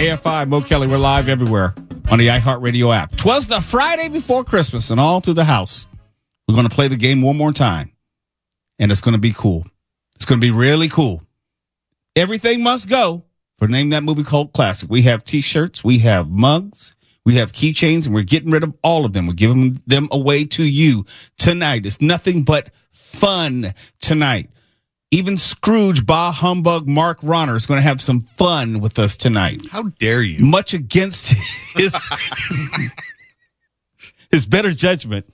KFI, Mo Kelly, we're live everywhere on the iHeartRadio app. 'Twas the Friday before Christmas, and all through the house, we're going to play the game one more time, and it's going to be cool. It's going to be really cool. Everything must go for Name That Movie Cult Classic. We have T-shirts, we have mugs, we have keychains, and we're getting rid of all of them. We're giving them away to you tonight. It's nothing but fun tonight. Even Scrooge, Bah Humbug, Mark Ronner is going to have some fun with us tonight. How dare you? Much against his better judgment,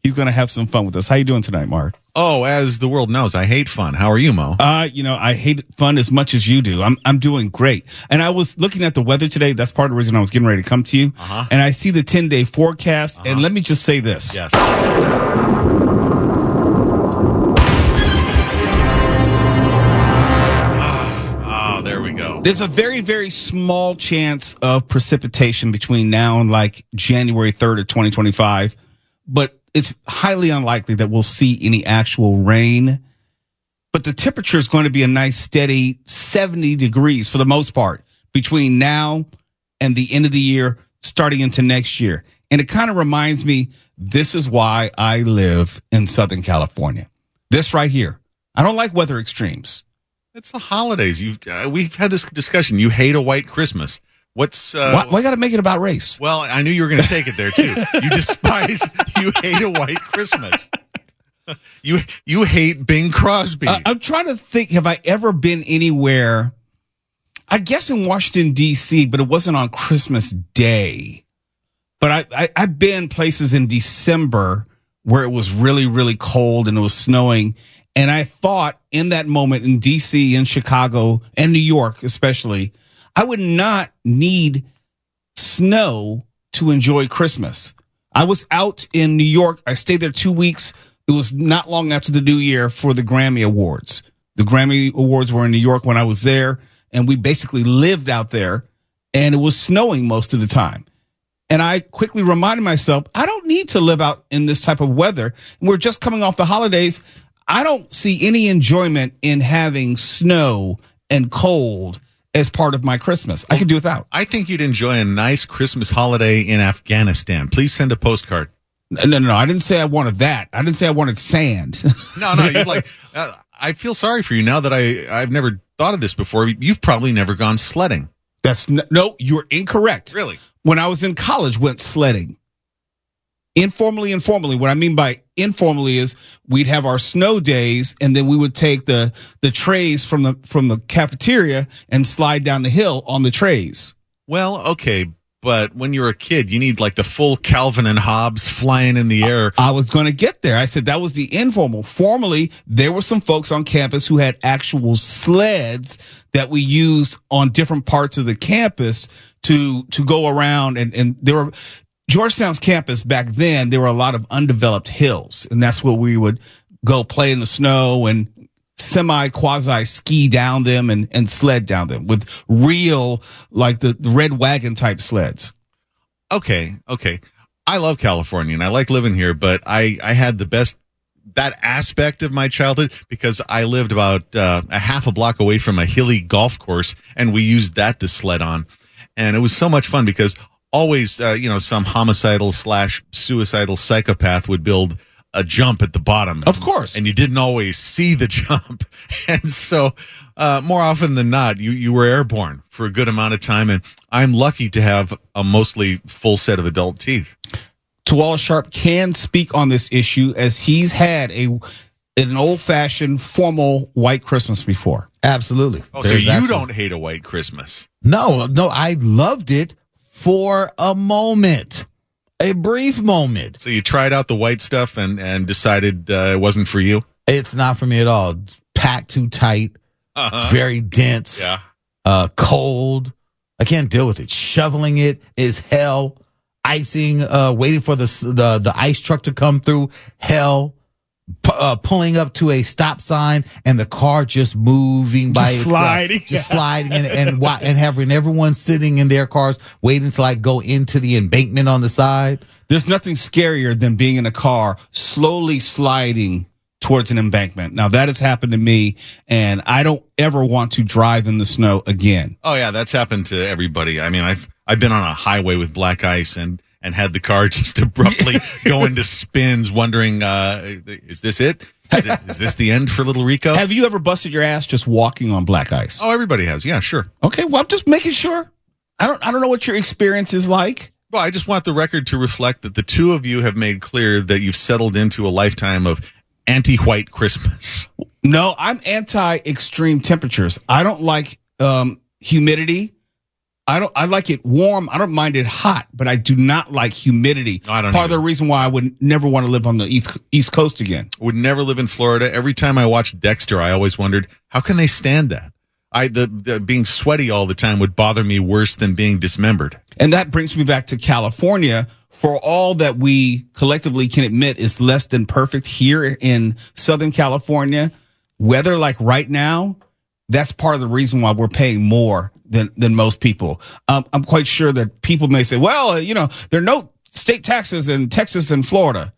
he's going to have some fun with us. How you doing tonight, Mark? Oh, as the world knows, I hate fun. How are you, Mo? I hate fun as much as you do. I'm doing great. And I was looking at the weather today. That's part of the reason I was getting ready to come to you. Uh-huh. And I see the 10-day forecast. Uh-huh. And let me just say this. Yes. There we go. There's a very, very small chance of precipitation between now and like January 3rd of 2025, but it's highly unlikely that we'll see any actual rain. But the temperature is going to be a nice steady 70 degrees for the most part between now and the end of the year, starting into next year. And it kind of reminds me, this is why I live in Southern California. This right here. I don't like weather extremes. It's the holidays. We've had this discussion. You hate a white Christmas. What's why got to make it about race? Well, I knew you were going to take it there too. You hate a white Christmas. You hate Bing Crosby. I'm trying to think. Have I ever been anywhere? I guess in Washington D.C., but it wasn't on Christmas Day. But I've been places in December where it was really, really cold and it was snowing. And I thought in that moment in D.C., in Chicago, and New York especially, I would not need snow to enjoy Christmas. I was out in New York. I stayed there 2 weeks. It was not long after the New Year for the Grammy Awards. The Grammy Awards were in New York when I was there, and we basically lived out there, and it was snowing most of the time. And I quickly reminded myself, I don't need to live out in this type of weather. We're just coming off the holidays. I don't see any enjoyment in having snow and cold as part of my Christmas. I could do without. I think you'd enjoy a nice Christmas holiday in Afghanistan. Please send a postcard. No. I didn't say I wanted that. I didn't say I wanted sand. No. You'd like. I feel sorry for you now that I've never thought of this before. You've probably never gone sledding. No, you're incorrect. Really? When I was in college, went sledding. Informally. What I mean by informally is we'd have our snow days, and then we would take the trays from the cafeteria and slide down the hill on the trays. Well, okay, but when you're a kid, you need like the full Calvin and Hobbes flying in the air. I was going to get there. I said that was the informal. Formally, there were some folks on campus who had actual sleds that we used on different parts of the campus to go around, and there were. Georgetown's campus back then, there were a lot of undeveloped hills, and that's where we would go play in the snow and quasi ski down them and sled down them with real, like the red wagon type sleds. Okay. I love California and I like living here, but I had that aspect of my childhood because I lived about a half a block away from a hilly golf course, and we used that to sled on. And it was so much fun because always, some homicidal/suicidal psychopath would build a jump at the bottom. Of course. And you didn't always see the jump. And so, more often than not, you were airborne for a good amount of time. And I'm lucky to have a mostly full set of adult teeth. Tuwala Sharp can speak on this issue as he's had an old-fashioned formal white Christmas before. Absolutely. Oh, so you don't hate a white Christmas? No, I loved it. For a moment, a brief moment. So you tried out the white stuff and decided it wasn't for you? It's not for me at all. It's packed too tight. It's very dense. Yeah. Cold. I can't deal with it. Shoveling it is hell. Icing, waiting for the ice truck to come through, hell. Pulling up to a stop sign and the car just moving by itself, just sliding and having everyone sitting in their cars waiting to like go into the embankment on the side. There's nothing scarier than being in a car slowly sliding towards an embankment. Now that has happened to me, and I don't ever want to drive in the snow again. Oh yeah, that's happened to everybody. I mean, I've been on a highway with black ice and had the car just abruptly go into spins, wondering, is this it? Is this the end for little Rico? Have you ever busted your ass just walking on black ice? Oh, everybody has. Yeah, sure. Okay, well, I'm just making sure. I don't know what your experience is like. Well, I just want the record to reflect that the two of you have made clear that you've settled into a lifetime of anti-white Christmas. No, I'm anti-extreme temperatures. I don't like humidity. I like it warm. I don't mind it hot, but I do not like humidity. No, I don't Part either. of the reason why I would never want to live on the East Coast again. Would never live in Florida. Every time I watched Dexter, I always wondered, how can they stand that? The being sweaty all the time would bother me worse than being dismembered. And that brings me back to California. For all that we collectively can admit is less than perfect here in Southern California, weather like right now, that's part of the reason why we're paying more than most people. I'm quite sure that people may say, well, there are no state taxes in Texas and Florida.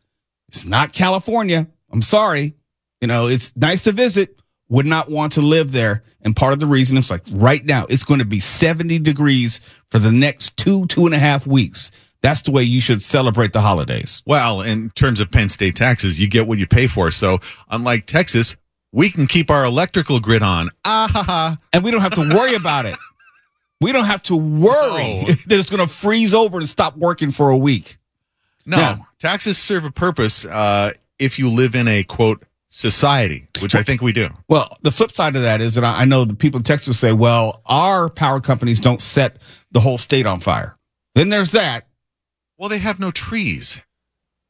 It's not California. I'm sorry. It's nice to visit. Would not want to live there. And part of the reason is like right now, it's going to be 70 degrees for the next 2.5 weeks. That's the way you should celebrate the holidays. Well, in terms of Penn State taxes, you get what you pay for. So unlike Texas, we can keep our electrical grid on. And we don't have to worry about it. We don't have to worry that it's going to freeze over and stop working for a week. No, Yeah. Taxes serve a purpose if you live in a, quote, society, which I think we do. Well, the flip side of that is that I know the people in Texas say, well, our power companies don't set the whole state on fire. Then there's that. Well, they have no trees.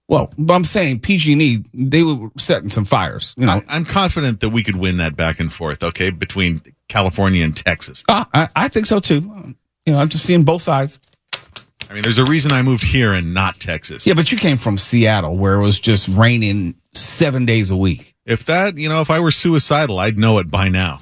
Well, but I'm saying PG&E, they were setting some fires. I'm confident that we could win that back and forth, okay, between California and Texas. I think so, too. I'm just seeing both sides. I mean, there's a reason I moved here and not Texas. Yeah, but you came from Seattle, where it was just raining 7 days a week. If I were suicidal, I'd know it by now.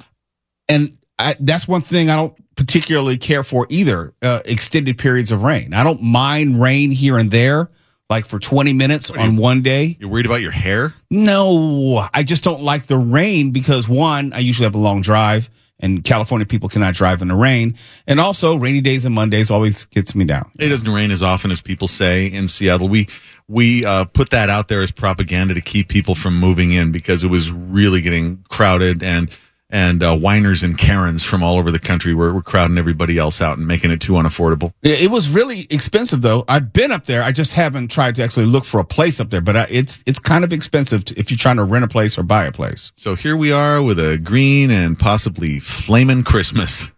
And that's one thing I don't particularly care for either, extended periods of rain. I don't mind rain here and there, like for 20 minutes on one day. You're worried about your hair? No, I just don't like the rain because, one, I usually have a long drive, and California people cannot drive in the rain. And also, rainy days and Mondays always gets me down. It doesn't rain as often as people say in Seattle. We put that out there as propaganda to keep people from moving in because it was really getting crowded, and whiners and Karens from all over the country were crowding everybody else out and making it too unaffordable. Yeah, it was really expensive, though. I've been up there. I just haven't tried to actually look for a place up there, but it's kind of expensive if you're trying to rent a place or buy a place. So here we are with a green and possibly flaming Christmas.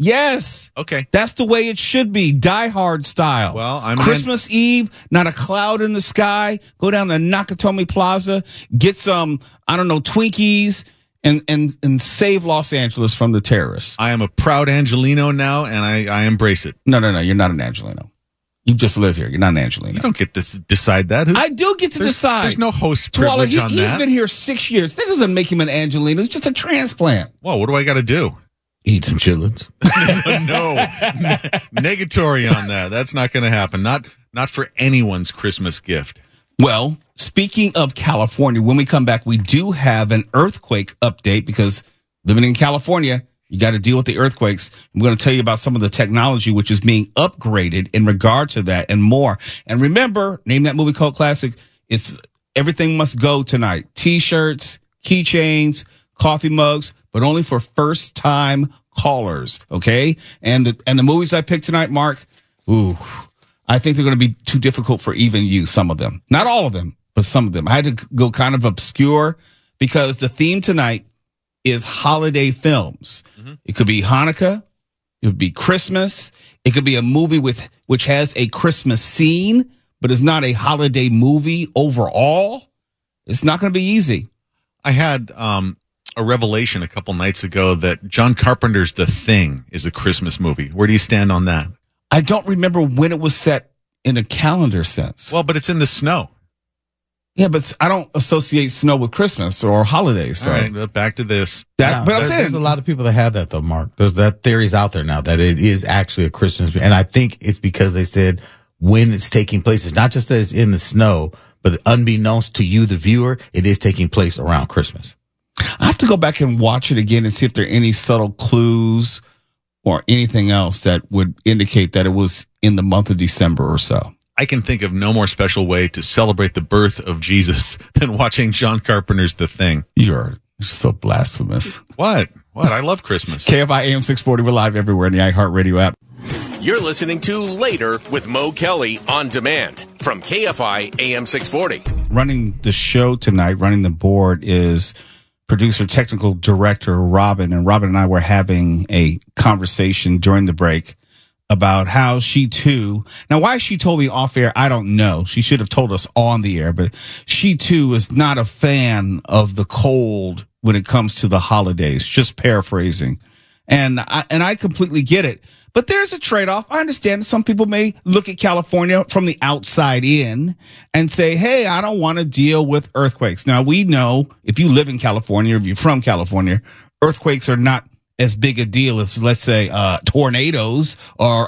Yes. Okay. That's the way it should be. Die Hard style. Well, Christmas Eve, not a cloud in the sky. Go down to Nakatomi Plaza, get some, Twinkies, and save Los Angeles from the terrorists. I am a proud Angelino now, and I embrace it. No, you're not an Angelino. You just live here. You're not an Angelino. You don't get to decide that. I do get to decide. There's no host privilege on that. He's been here 6 years. That doesn't make him an Angelino. He's just a transplant. Well, what do I got to do? Eat some chitlins. No, negatory on that. That's not going to happen. Not for anyone's Christmas gift. Well, speaking of California, when we come back, we do have an earthquake update because living in California, you got to deal with the earthquakes. I'm going to tell you about some of the technology which is being upgraded in regard to that and more. And remember, name that movie called classic. It's Everything Must Go Tonight. T-shirts, keychains, coffee mugs, but only for first-time callers, okay? And the movies I picked tonight, Mark, I think they're going to be too difficult for even you, some of them. Not all of them, but some of them. I had to go kind of obscure because the theme tonight is holiday films. Mm-hmm. It could be Hanukkah. It would be Christmas. It could be a movie which has a Christmas scene, but is not a holiday movie overall. It's not going to be easy. I had a revelation a couple nights ago that John Carpenter's The Thing is a Christmas movie. Where do you stand on that? I don't remember when it was set in a calendar sense. Well, but it's in the snow. Yeah, but I don't associate snow with Christmas or holidays. So. All right, back to this. But I'm saying there's a lot of people that have that, though, Mark. There's that theory's out there now that it is actually a Christmas. And I think it's because they said when it's taking place. It's not just that it's in the snow, but but unbeknownst to you, the viewer, it is taking place around Christmas. I have to go back and watch it again and see if there are any subtle clues or anything else that would indicate that it was in the month of December or so. I can think of no more special way to celebrate the birth of Jesus than watching John Carpenter's The Thing. You're so blasphemous. What? I love Christmas. KFI AM 640. We're live everywhere in the iHeartRadio app. You're listening to Later with Mo Kelly on demand from KFI AM 640. Running the show tonight, running the board is producer, technical director, Robin. And Robin and I were having a conversation during the break about how she too, now why she told me off air, I don't know. She should have told us on the air, but she too is not a fan of the cold when it comes to the holidays, just paraphrasing. And I completely get it. But there's a trade-off. I understand some people may look at California from the outside in and say, hey, I don't want to deal with earthquakes. Now, we know if you live in California, if you're from California, earthquakes are not as big a deal as, let's say, tornadoes or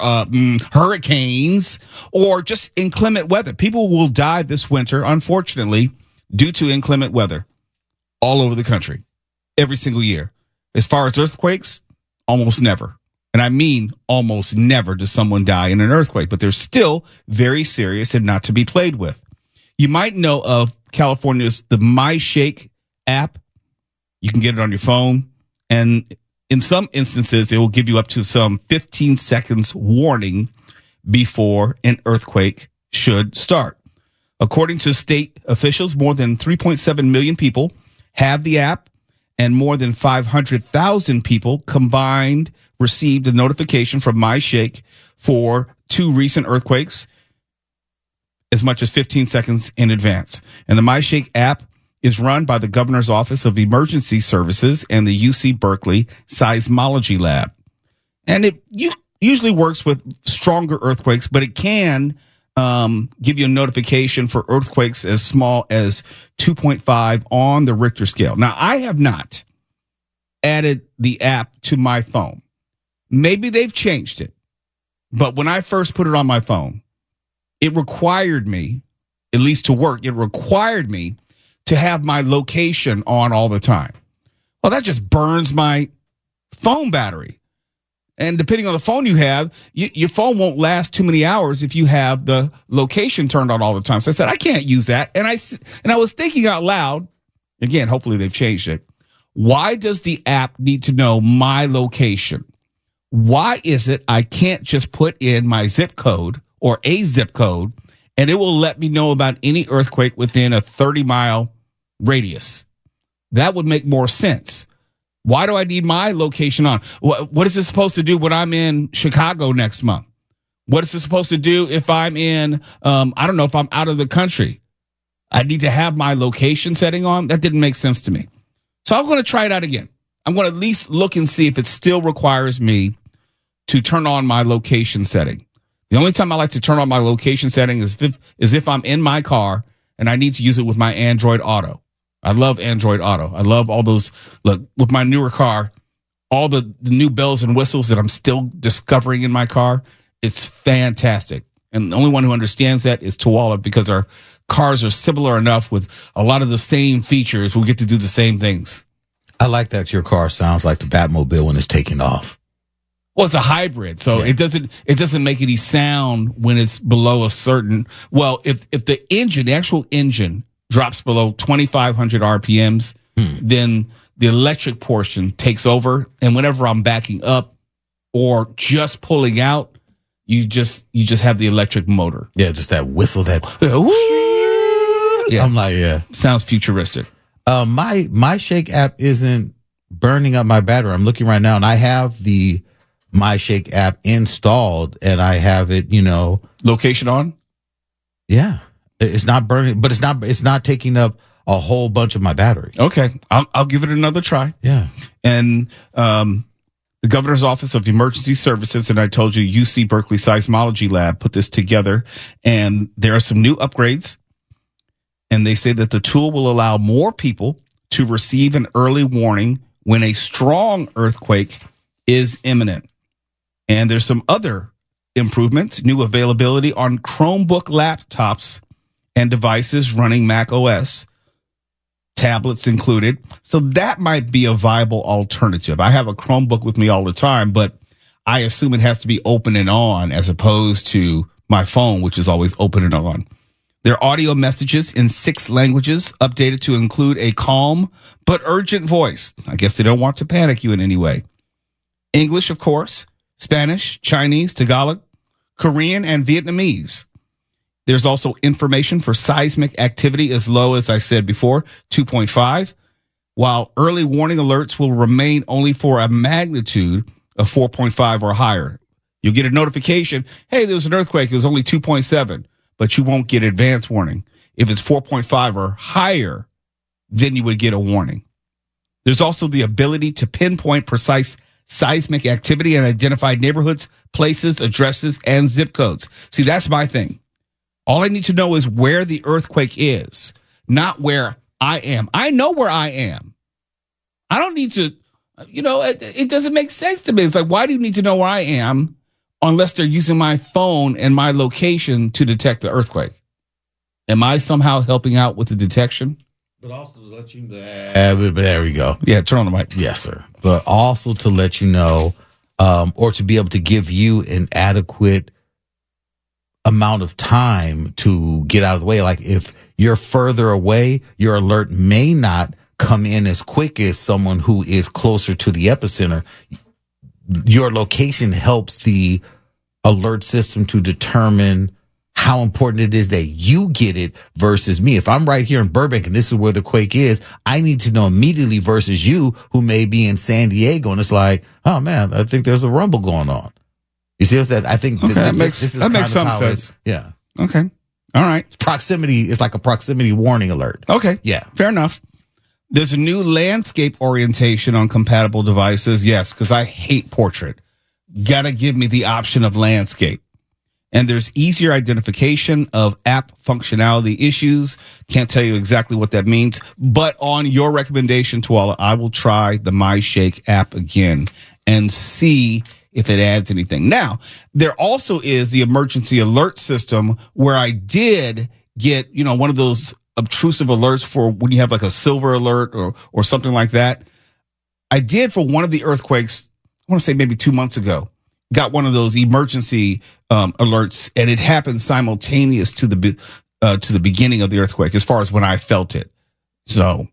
hurricanes or just inclement weather. People will die this winter, unfortunately, due to inclement weather all over the country every single year. As far as earthquakes, almost never. And I mean almost never does someone die in an earthquake, but they're still very serious and not to be played with. You might know of California's the MyShake app. You can get it on your phone. And in some instances, it will give you up to some 15 seconds warning before an earthquake should start. According to state officials, more than 3.7 million people have the app, and more than 500,000 people combined received a notification from MyShake for 2 recent earthquakes as much as 15 seconds in advance. And the MyShake app is run by the Governor's Office of Emergency Services and the UC Berkeley Seismology Lab. And it usually works with stronger earthquakes, but it can give you a notification for earthquakes as small as 2.5 on the Richter scale. Now, I have not added the app to my phone. Maybe they've changed it, but when I first put it on my phone, it required me, at least to work, it required me to have my location on all the time. Well, that just burns my phone battery. And depending on the phone you have, your phone won't last too many hours if you have the location turned on all the time. So I said, I can't use that. And I was thinking out loud, again, hopefully they've changed it. Why does the app need to know my location? Why is it I can't just put in my zip code or a zip code and it will let me know about any earthquake within a 30-mile radius? That would make more sense. Why do I need my location on? What is this supposed to do when I'm in Chicago next month? What is this supposed to do if I'm in, I don't know, if I'm out of the country? I need to have my location setting on? That didn't make sense to me. So I'm going to try it out again. I'm going to at least look and see if it still requires me to turn on my location setting. The only time I like to turn on my location setting is if I'm in my car and I need to use it with my Android Auto. I love Android Auto. I love all those, look, with my newer car, all the new bells and whistles that I'm still discovering in my car. It's fantastic. And the only one who understands that is Tuwala, because our cars are similar enough with a lot of the same features. We get to do the same things. I like that your car sounds like the Batmobile when it's taking off. Well, it's a hybrid, so yeah. It doesn't make any sound when it's below a certain. Well, if the actual engine drops below 2,500 RPMs, then the electric portion takes over, and whenever I'm backing up or just pulling out, you just have the electric motor. Yeah, just that whistle, that. Yeah, I'm like, yeah, sounds futuristic. My MyShake app isn't burning up my battery. I'm looking right now, and I have the MyShake app installed, and I have it, location on. Yeah, it's not burning, but it's not taking up a whole bunch of my battery. Okay, I'll give it another try. Yeah, and the Governor's Office of Emergency Services, and I told you UC Berkeley Seismology Lab put this together, and there are some new upgrades, and they say that the tool will allow more people to receive an early warning when a strong earthquake is imminent. And there's some other improvements, new availability on Chromebook laptops and devices running Mac OS, tablets included. So that might be a viable alternative. I have a Chromebook with me all the time, but I assume it has to be open and on as opposed to my phone, which is always open and on. Their audio messages in 6 languages, updated to include a calm but urgent voice. I guess they don't want to panic you in any way. English, of course, Spanish, Chinese, Tagalog, Korean, and Vietnamese. There's also information for seismic activity as low as I said before, 2.5, while early warning alerts will remain only for a magnitude of 4.5 or higher. You'll get a notification, hey, there was an earthquake, it was only 2.7. But you won't get advance warning. If it's 4.5 or higher, then you would get a warning. There's also the ability to pinpoint precise seismic activity and identify neighborhoods, places, addresses, and zip codes. See, that's my thing. All I need to know is where the earthquake is, not where I am. I know where I am. I don't need to, it doesn't make sense to me. It's like, why do you need to know where I am unless they're using my phone and my location to detect the earthquake? Am I somehow helping out with the detection? But also to let you know. There we go. Yeah, turn on the mic. Yes, sir. But also to let you know, or to be able to give you an adequate amount of time to get out of the way. Like if you're further away, your alert may not come in as quick as someone who is closer to the epicenter. Your location helps the alert system to determine how important it is that you get it versus me. If I'm right here in Burbank and this is where the quake is, I need to know immediately versus you who may be in San Diego. And it's like, oh man, I think there's a rumble going on. You see what that? I think that makes some sense. Yeah. Okay. All right. Proximity is like a proximity warning alert. Okay. Yeah. Fair enough. There's a new landscape orientation on compatible devices. Yes, because I hate portrait. Gotta give me the option of landscape. And there's easier identification of app functionality issues. Can't tell you exactly what that means, but on your recommendation, Tuala, I will try the MyShake app again and see if it adds anything. Now, there also is the emergency alert system where I did get, one of those obtrusive alerts for when you have like a silver alert or something like that. I did for one of the earthquakes, I want to say maybe 2 months ago, got one of those emergency alerts, and it happened simultaneous to the beginning of the earthquake as far as when I felt it. So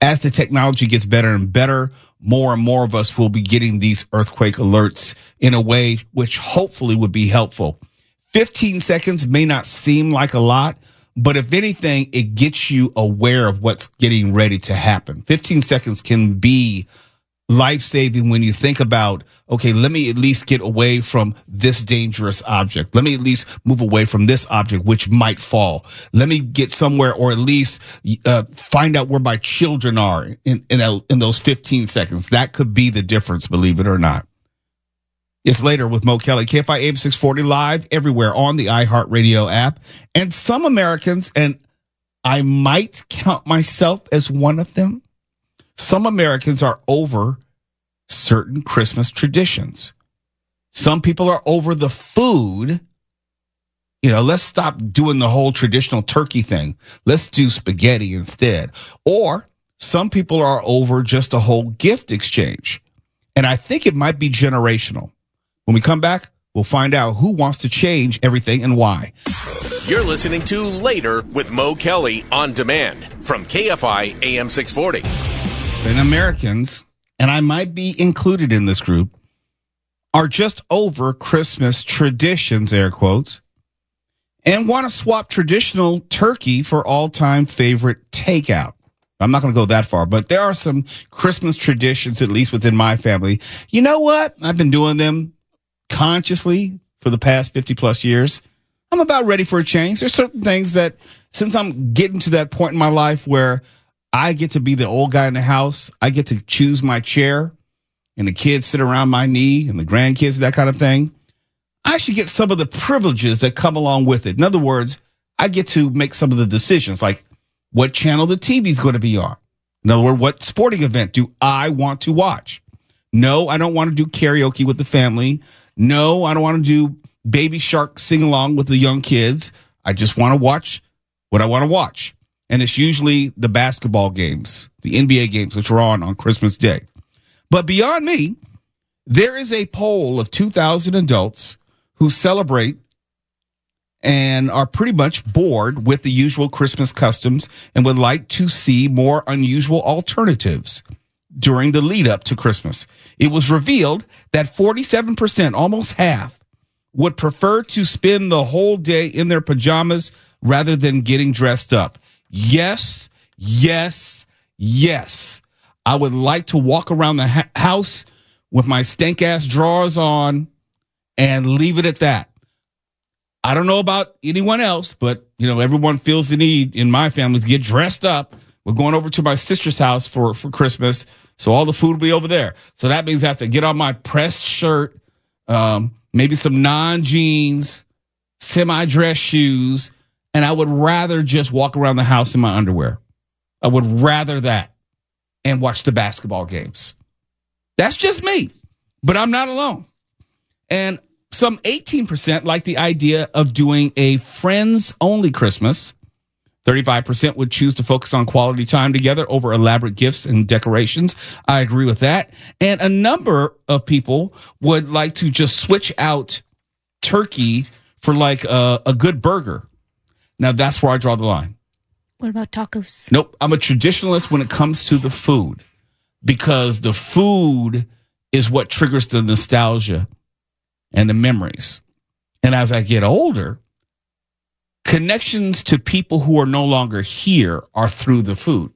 as the technology gets better and better, more and more of us will be getting these earthquake alerts in a way which hopefully would be helpful. 15 seconds may not seem like a lot, but if anything, it gets you aware of what's getting ready to happen. 15 seconds can be life-saving when you think about, okay, let me at least get away from this dangerous object. Let me at least move away from this object, which might fall. Let me get somewhere, or at least find out where my children are in those 15 seconds. That could be the difference, believe it or not. It's later with Mo Kelly, KFI AM 640 live everywhere on the iHeartRadio app. And some Americans, and I might count myself as one of them, some Americans are over certain Christmas traditions. Some people are over the food. Let's stop doing the whole traditional turkey thing. Let's do spaghetti instead. Or some people are over just a whole gift exchange. And I think it might be generational. When we come back, we'll find out who wants to change everything and why. You're listening to Later with Mo Kelly on demand from KFI AM 640. And Americans, and I might be included in this group, are just over Christmas traditions, air quotes, and want to swap traditional turkey for all-time favorite takeout. I'm not going to go that far, but there are some Christmas traditions, at least within my family. You know what? I've been doing them consciously for the past 50 plus years. I'm about ready for a change. There's certain things that, since I'm getting to that point in my life where I get to be the old guy in the house, I get to choose my chair, and the kids sit around my knee, and the grandkids, that kind of thing, I actually get some of the privileges that come along with it. In other words, I get to make some of the decisions, like what channel the TV is going to be on. In other words, what sporting event do I want to watch? No, I don't want to do karaoke with the family. No, I don't want to do Baby Shark sing along with the young kids. I just want to watch what I want to watch. And it's usually the basketball games, the NBA games, which are on Christmas Day. But beyond me, there is a poll of 2,000 adults who celebrate and are pretty much bored with the usual Christmas customs and would like to see more unusual alternatives during the lead up to Christmas. It was revealed that 47%, almost half, would prefer to spend the whole day in their pajamas rather than getting dressed up. Yes, yes, yes. I would like to walk around the house with my stank-ass drawers on and leave it at that. I don't know about anyone else, but, everyone feels the need in my family to get dressed up. We're going over to my sister's house for Christmas, so all the food will be over there. So that means I have to get on my pressed shirt, maybe some non-jeans, semi-dress shoes, and I would rather just walk around the house in my underwear. I would rather that and watch the basketball games. That's just me, but I'm not alone. And some 18% like the idea of doing a friends-only Christmas. 35% would choose to focus on quality time together over elaborate gifts and decorations. I agree with that. And a number of people would like to just switch out turkey for like a good burger. Now, that's where I draw the line. What about tacos? Nope. I'm a traditionalist when it comes to the food because the food is what triggers the nostalgia and the memories. And as I get older, connections to people who are no longer here are through the food,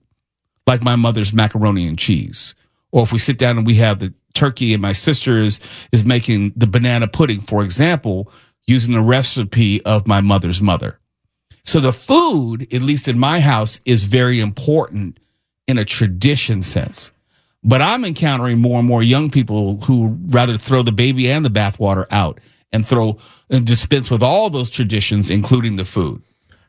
like my mother's macaroni and cheese. Or if we sit down and we have the turkey and my sister is making the banana pudding, for example, using the recipe of my mother's mother. So the food, at least in my house, is very important in a tradition sense. But I'm encountering more and more young people who rather throw the baby and the bathwater out and dispense with all those traditions, including the food.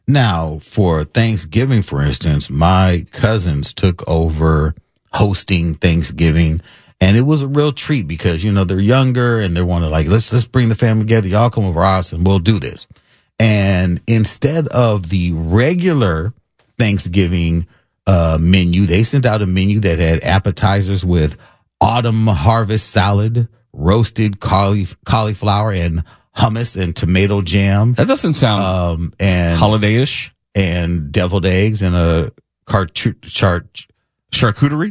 Now, for Thanksgiving, for instance, my cousins took over hosting Thanksgiving, and it was a real treat because, they're younger and they want to let's bring the family together. Y'all come over our house and we'll do this. And instead of the regular Thanksgiving menu, they sent out a menu that had appetizers with autumn harvest salad, roasted cauliflower, and hummus and tomato jam. That doesn't sound and holiday-ish. And deviled eggs and a charcuterie.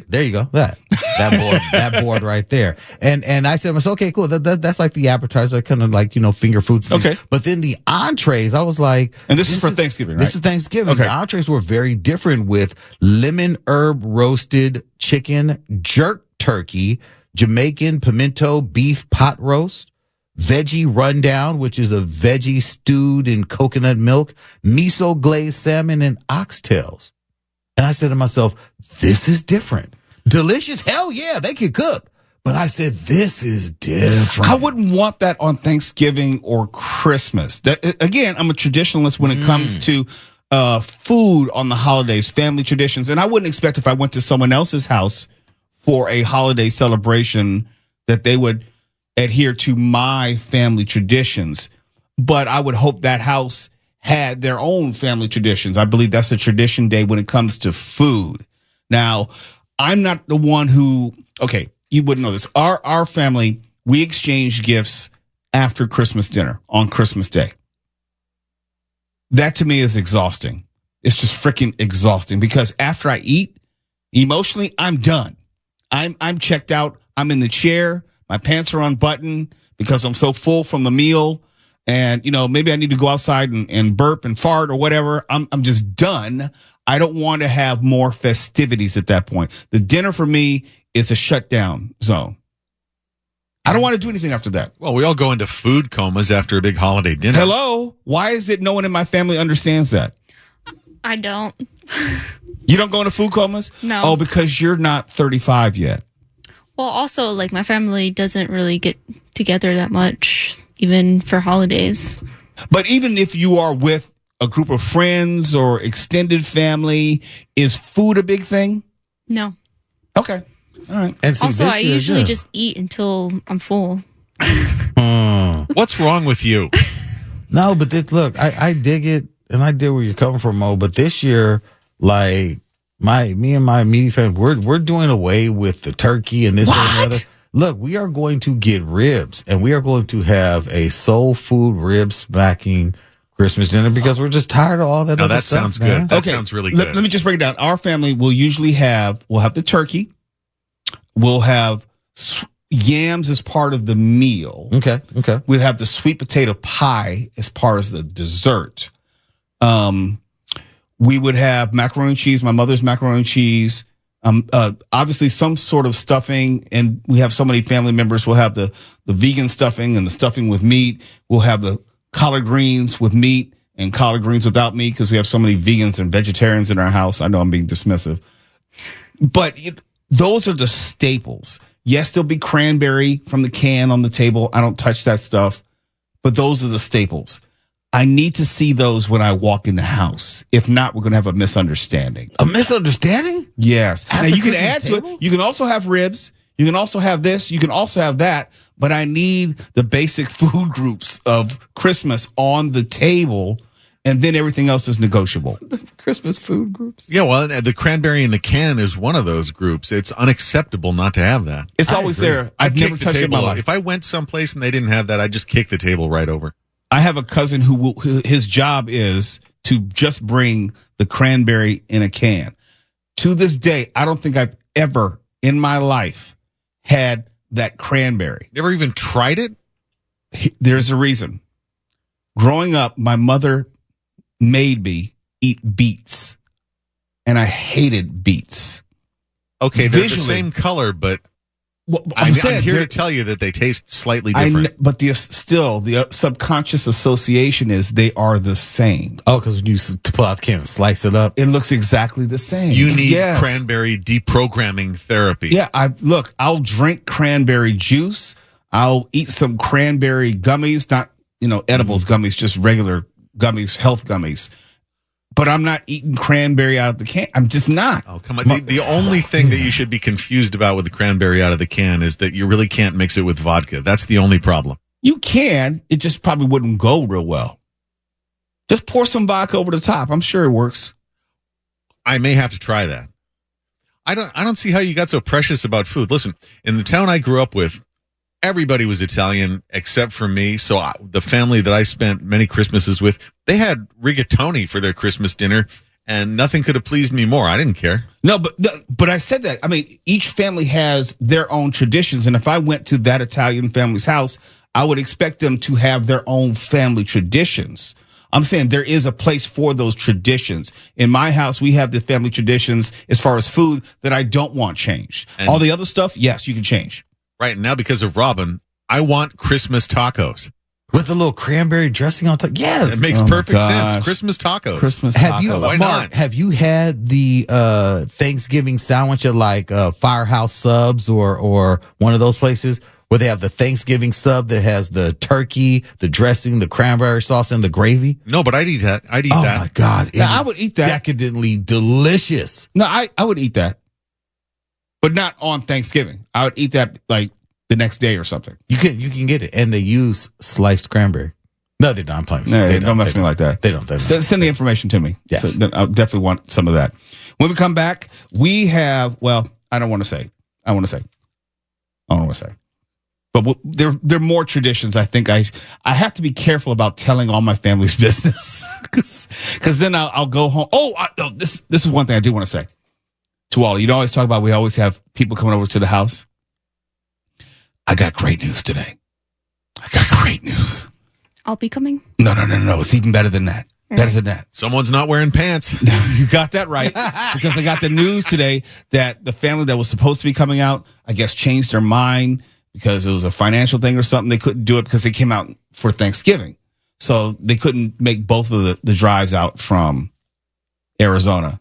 There you go. That board right there. And I said, okay, cool. That's like the appetizer, kind of like, finger foods. Okay. But then the entrees, I was like, and this is for Thanksgiving, right? This is Thanksgiving. Okay. The entrees were very different with lemon herb roasted chicken, jerk turkey, Jamaican pimento beef pot roast, veggie rundown, which is a veggie stewed in coconut milk, miso glazed salmon, and oxtails. And I said to myself, this is different. Delicious? Hell yeah, they can cook. But I said, this is different. I wouldn't want that on Thanksgiving or Christmas. Again, I'm a traditionalist when it comes to food on the holidays, family traditions. And I wouldn't expect if I went to someone else's house for a holiday celebration that they would adhere to my family traditions. But I would hope that house had their own family traditions. I believe that's a tradition day when it comes to food. Now, I'm not the one who, okay, you wouldn't know this. Our family, we exchange gifts after Christmas dinner on Christmas Day. That to me is exhausting. It's just freaking exhausting because after I eat, emotionally, I'm done. I'm checked out. I'm in the chair. My pants are unbuttoned because I'm so full from the meal. And, maybe I need to go outside and burp and fart or whatever. I'm just done. I don't want to have more festivities at that point. The dinner for me is a shutdown zone. I don't want to do anything after that. Well, we all go into food comas after a big holiday dinner. Hello? Why is it no one in my family understands that? I don't. You don't go into food comas? No. Oh, because you're not 35 yet. Well, also, my family doesn't really get together that much, even for holidays. But even if you are with a group of friends or extended family, is food a big thing? No. Okay. All right. And see, also, I usually just eat until I'm full. What's wrong with you? No, but look, I dig it. and I did where you're coming from, Mo, but this year, like me and my immediate family, we're doing away with the turkey and this and the other. Look, we are going to get ribs, and we are going to have a soul food rib smacking Christmas dinner because we're just tired of all that No, other that stuff. sounds man. good. That sounds really good. Let me just break it down. Our family will usually we'll have the turkey. We'll have yams as part of the meal. Okay. We'll have the sweet potato pie as part of the dessert. We would have macaroni and cheese, my mother's macaroni and cheese. Obviously some sort of stuffing, and we have so many family members. We'll have the vegan stuffing and the stuffing with meat. We'll have the collard greens with meat and collard greens without meat because we have so many vegans and vegetarians in our house. I know I'm being dismissive, but those are the staples. Yes, there'll be cranberry from the can on the table. I don't touch that stuff, but those are the staples. I need to see those when I walk in the house. If not, we're going to have a misunderstanding. A misunderstanding? Yes. At Now the you can Christmas add to table? it. You can also have ribs. You can also have this. You can also have that. But I need the basic food groups of Christmas on the table, and then everything else is negotiable. The Christmas food groups. Yeah, well, the cranberry in the can is one of those groups. It's unacceptable not to have that. It's always agree. there. I've never Kick the touched it in my table. life. If I went someplace and they didn't have that, I'd just kick the table right over. I have a cousin who his job is to just bring the cranberry in a can. To this day, I don't think I've ever in my life had that cranberry. Never even tried it? There's a reason. Growing up, my mother made me eat beets, and I hated beets. Okay, they're Visually. the same color, but Well, I'm saying here to they're- tell you that they taste slightly different. but the subconscious association is they are the same. Oh, because when you pull out the can and slice it up. It looks exactly the same. You need Yes. cranberry deprogramming therapy. Yeah, I'll drink cranberry juice. I'll eat some cranberry gummies, not, edibles gummies, just regular gummies, health gummies. But I'm not eating cranberry out of the can. I'm just not. Oh, come on. The only thing that you should be confused about with the cranberry out of the can is that you really can't mix it with vodka. That's the only problem. You can. It just probably wouldn't go real well. Just pour some vodka over the top. I'm sure it works. I may have to try that. I don't see how you got so precious about food. Listen, in the town I grew up with, everybody was Italian except for me. So the family that I spent many Christmases with, they had rigatoni for their Christmas dinner, and nothing could have pleased me more. I didn't care. No, but I said that. I mean, each family has their own traditions, and if I went to that Italian family's house, I would expect them to have their own family traditions. I'm saying there is a place for those traditions. In my house, we have the family traditions as far as food that I don't want changed. And all the other stuff, yes, you can change. Right now, because of Robin, I want Christmas tacos. With a little cranberry dressing on top. Yes. It makes Oh my perfect sense. gosh. Christmas tacos. Christmas Have you, tacos. Why Mark, not? have you had the Thanksgiving sandwich at like Firehouse Subs or one of those places where they have the Thanksgiving sub that has the turkey, the dressing, the cranberry sauce, and the gravy? No, but I'd eat that. I'd eat Oh that. my God. Now, I is would eat that. Decadently delicious. No, I would eat that, but not on Thanksgiving. I would eat that like the next day or something. You can get it. And they use sliced cranberry. No, they don't. I'm playing. No, They don't mess with me like that. They don't. Send the information to me. Yes. So then I'll definitely want some of that. When we come back, we have, well, I don't want to say. I want to say. But there are more traditions. I think I have to be careful about telling all my family's business because then I'll go home. This is one thing I do want to say to all. You always talk about we always have people coming over to the house. I got great news today. I got great news. I'll be coming. No. It's even better than that. Better than that. Someone's not wearing pants. You got that right. Because I got the news today that the family that was supposed to be coming out, I guess, changed their mind because it was a financial thing or something. They couldn't do it because they came out for Thanksgiving. So they couldn't make both of the drives out from Arizona.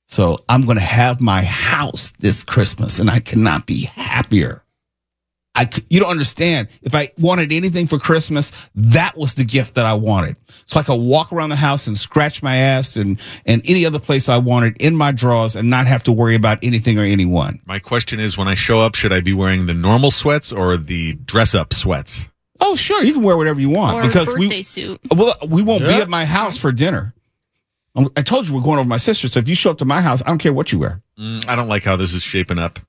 So I'm going to have my house this Christmas, and I cannot be happier. You don't understand. If I wanted anything for Christmas, that was the gift that I wanted. So I could walk around the house and scratch my ass and any other place I wanted in my drawers and not have to worry about anything or anyone. My question is, when I show up, should I be wearing the normal sweats or the dress-up sweats? Oh, sure. You can wear whatever you want. Or because a birthday suit. Well, we won't be Yeah. at my house for dinner. I told you we're going over to my sister, so if you show up to my house, I don't care what you wear. I don't like how this is shaping up.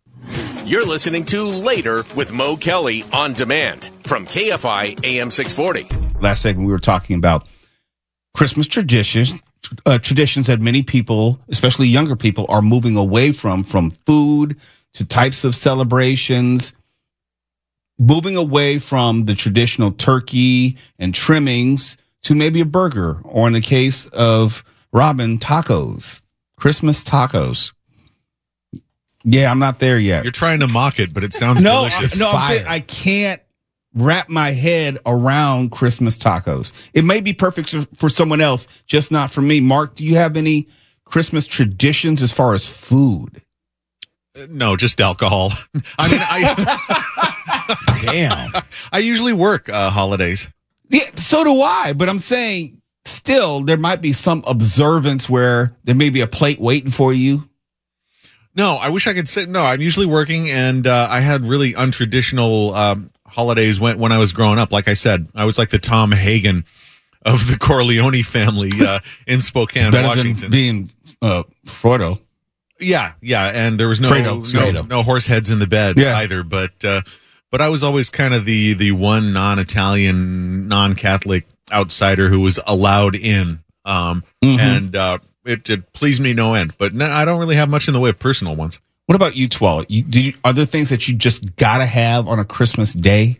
You're listening to Later with Mo Kelly on demand from KFI AM 640. Last segment, we were talking about Christmas traditions that many people, especially younger people, are moving away from food to types of celebrations, moving away from the traditional turkey and trimmings to maybe a burger, or in the case of Robin, tacos, Christmas tacos. Yeah, I'm not there yet. You're trying to mock it, but it sounds No, delicious. I'm saying I can't wrap my head around Christmas tacos. It may be perfect for someone else, just not for me. Mark, do you have any Christmas traditions as far as food? No, just alcohol. I mean, Damn. I usually work holidays. Yeah, so do I. But I'm saying still there might be some observance where there may be a plate waiting for you. No, I wish I could say no. I'm usually working, and I had really untraditional holidays when I was growing up. Like I said, I was like the Tom Hagen of the Corleone family in Spokane, Better Washington. than being Frodo. Yeah, and there was Fredo. no horse heads in the bed either. But I was always kind of the one non-Italian, non-Catholic outsider who was allowed in, and it pleased me no end. But no, I don't really have much in the way of personal ones. What about you, Twell? Are there things that you just gotta have on a Christmas day?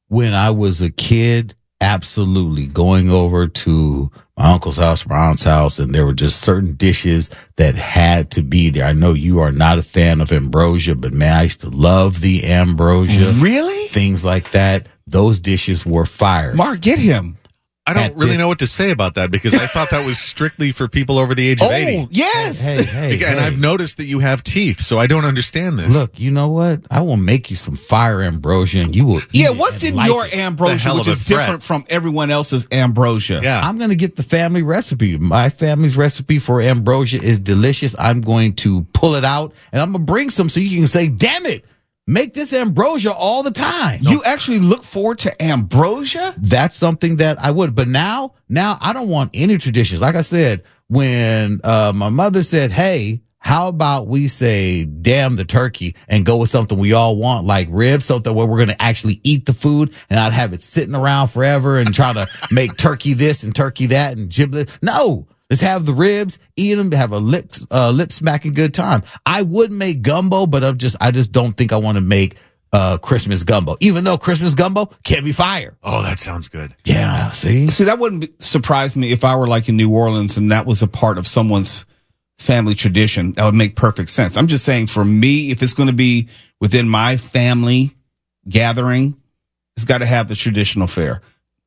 When I was a kid, absolutely going over to my uncle's house, my aunt's house, and there were just certain dishes that had to be there. I know you are not a fan of ambrosia, but man, I used to love the ambrosia. Really? Things like that. Those dishes were fire. Mark, get him. I don't really know what to say about that because I thought that was strictly for people over the age of 80. Yes. And I've noticed that you have teeth, so I don't understand this. Look, you know what? I will make you some fire ambrosia and you will eat Yeah, it what's and in like your it. ambrosia, It's a hell which of a is threat. different from everyone else's ambrosia? Yeah. I'm going to get the family recipe. My family's recipe for ambrosia is delicious. I'm going to pull it out and I'm going to bring some so you can say, damn it, make this ambrosia all the time. You actually look forward to ambrosia? That's something that I would. But now I don't want any traditions. Like I said, when my mother said, hey, how about we say, damn the turkey and go with something we all want, like ribs, something where we're going to actually eat the food and not have it sitting around forever and try to make turkey this and turkey that and giblet. No. Let's have the ribs, eat them, have a lip smacking good time. I would make gumbo, but I just don't think I want to make Christmas gumbo. Even though Christmas gumbo can be fire. Oh, that sounds good. Yeah, see, that wouldn't surprise me if I were like in New Orleans and that was a part of someone's family tradition. That would make perfect sense. I'm just saying for me, if it's going to be within my family gathering, it's got to have the traditional fare.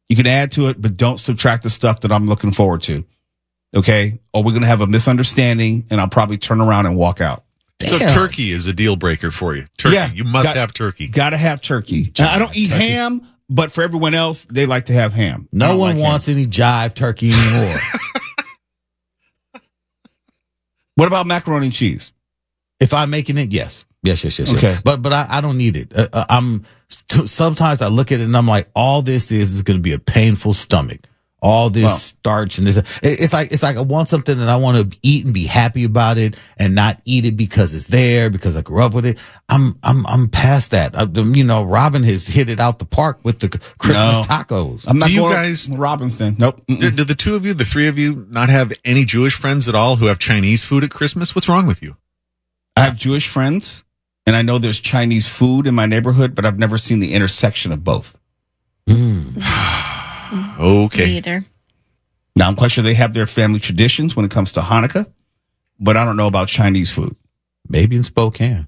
You can add to it, but don't subtract the stuff that I'm looking forward to. Okay, or we're going to have a misunderstanding, and I'll probably turn around and walk out. So Damn. turkey is a deal breaker for you. Turkey, Yeah, you must have turkey. Got to have turkey. Now, I don't eat ham, but for everyone else, they like to have ham. I no don't one like wants ham. any jive turkey anymore. What about macaroni and cheese? If I'm making it, yes. Okay. But I don't need it. Sometimes I look at it and I'm like, all this is going to be a painful stomach. All this starch and this. It's like I want something that I want to eat and be happy about it and not eat it because it's there, because I grew up with it. I'm past that. Robin has hit it out the park with the Christmas tacos. I'm not Do you going guys- with Robinson. Nope. Do the two of you, the three of you, not have any Jewish friends at all who have Chinese food at Christmas? What's wrong with you? I have Jewish friends, and I know there's Chinese food in my neighborhood, but I've never seen the intersection of both. Okay. Me either. Now, I'm quite sure they have their family traditions when it comes to Hanukkah, but I don't know about Chinese food. Maybe in Spokane.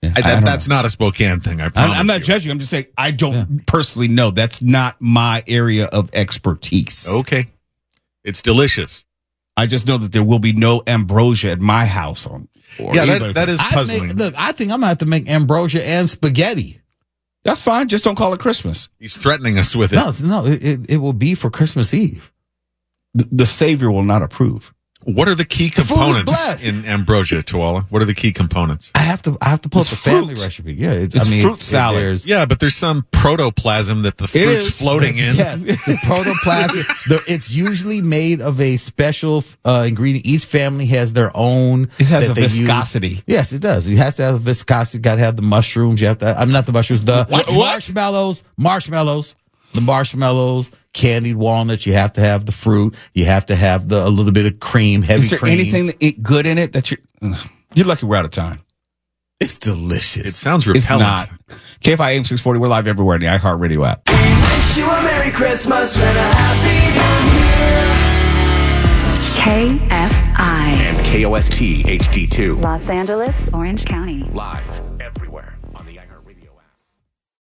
Yeah, I don't That's not a Spokane thing, I promise I'm not you. judging. I'm just saying I don't personally know. That's not my area of expertise. Okay. It's delicious. I just know that there will be no ambrosia at my house. That is puzzling. I think I'm going to have to make ambrosia and spaghetti. That's fine. Just don't call it Christmas. He's threatening us with it. No, it will be for Christmas Eve. The Savior will not approve. What are the key food is components blessed. in ambrosia, Tuala? What are the key components? I have to pull up It's the family fruit. recipe. Yeah, It's fruit salad. There's But there's some protoplasm that the fruit's is. floating in. Yes, the protoplasm. It's usually made of a special ingredient. Each family has their own. It has that a they use. viscosity. Yes, it does. It has to have a viscosity. Got to have the mushrooms. You have to. I'm not the mushrooms. The What? marshmallows. The marshmallows, candied walnuts. You have to have the fruit. You have to have a little bit of cream, heavy Is there cream. anything good in it that you're lucky we're out of time? It's delicious. It sounds It's repellent. not. KFI AM 640. We're live everywhere in the iHeartRadio app. Wish you a Merry Christmas and a Happy New Year. KFI. And KOST HD2. Los Angeles, Orange County. Live